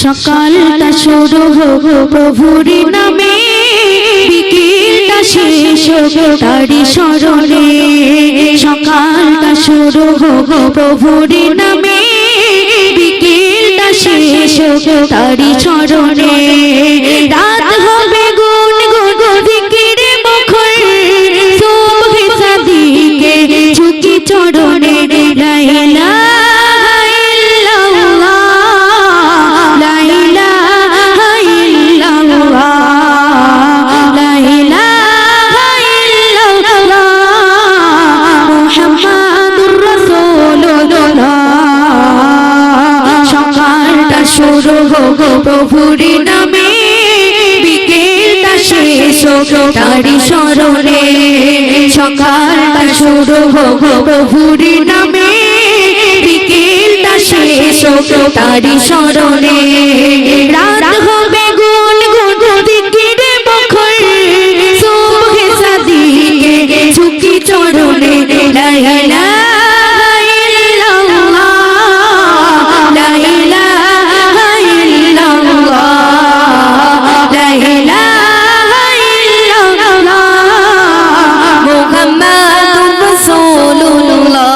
সকালটা শুরু হোক প্রভুর নামে, বিকেলটা শেষ হোক তারি স্মরণে। সকালটা শুরু হোক প্রভুর নামে, বিকেলটা শেষ হোক তারি স্মরণে। রাত হবে গুন গুন জিকিরে মুখর, সুবহে সাদিকে ঝুঁকি চরণে। লা ইলাহা ইল্লাল্লাহ, লা ইলাহা ইল্লাল্লাহ, লা ইলাহা ইল্লাল্লাহ, মুহাম্মাদুর রাসূলুল্লাহ। সকালটা শুরু হোক প্রভুর নামে, বিকেলটা শেষ হোক তারি স্মরণে। সকালটা শুরু হোক প্রভুর নামে, বিকেলটা শেষ হোক তারি স্মরণে। রাত হবে গুন গুন জিকিরে মুখর, সুবহে সাদিকে ঝুঁকি চরণে। লা ইলাহা ইল্লাল্লাহ, লা ইলাহা ইল্লাল্লাহ, লা ইলাহা ইল্লাল্লাহ, মুহাম্মাদুর রাসূলুল্লাহ।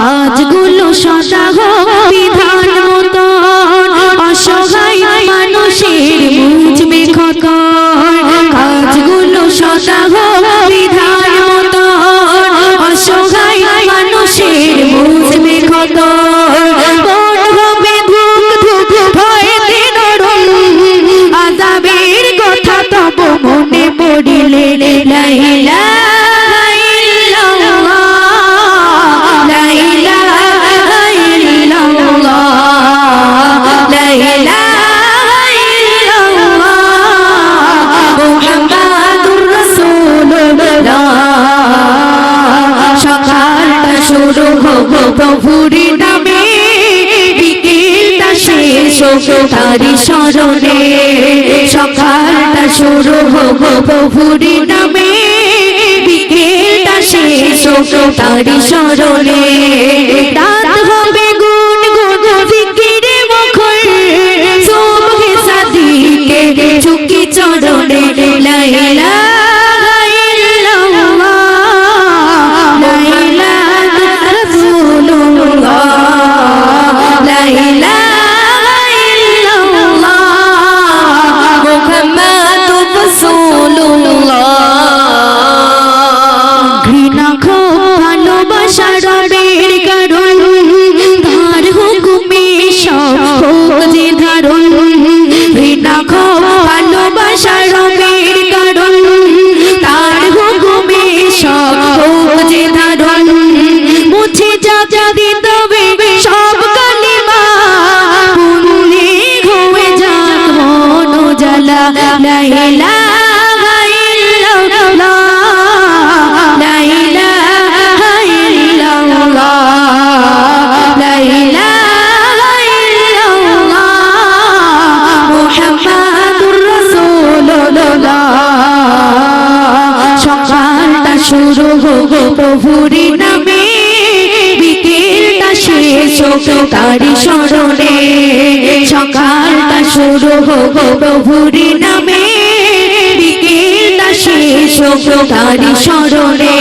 কাজগুলো সদা হোক বিধান মতন, অসহায় মানুষের মুজবে খতন। কাজগুলো সদা হোক বিধান মতন, অসহায় মানুষের মুজবে খতন। মন হবে ধুক ধুক ভয়েতে নরম, আযাবের কথা তব মনে পড়িলে। লা ইলাহা ইল্লাল্লাহ, লা ইলাহা ইল্লাল্লাহ, লা ইলাহা ইল্লাল্লাহ, মুহাম্মাদুর রাসূলুল্লাহ। সকালটা শুরু হোক প্রভুর নামে, বিকেলটা শেষ হোক তারি স্মরণে। সকালটা শুরু হোক প্রভুর নামে, বিকেলটা শেষ হোক তারি স্মরণে। রাত হবে গুন গুন জিকিরে মুখর, সুবহে সাদিকে ঝুঁকি চরণে। লা ইলাহা ইল্লাল্লাহ, লা ইলাহা রাসূলুল্লাহ, লা ইলাহা ইল্লাল্লাহ, মুহাম্মাদুর রাসূলুল্লাহ। ঘৃণা ক্ষোভ ভালোবাসা রবের কারণ, তার হুকুমে সব হোক যে ধারণ। ঘৃণা ক্ষোভ ভালোবাসা রবের কারণ, তার হুকুমে সব হোক যে ধারণ। মুছে যাক দিতবে সব কালিমা, পুণ্যে হয়ে যাক মন জ্বালা। লা ইলাহা ইল্লাল্লাহ, লা ইলাহা ইল্লাল্লাহ, লা ইলাহা ইল্লাল্লাহ, মুহাম্মাদুর রাসূলুল্লাহ। সকালটা শুরু হোক প্রভুর নামে, বিকেলটা শেষ হোক তারি স্মরণে। সকালটা শুরু হোক প্রভুর নামে, বিকেলটা শেষ হোক তারি স্মরণে।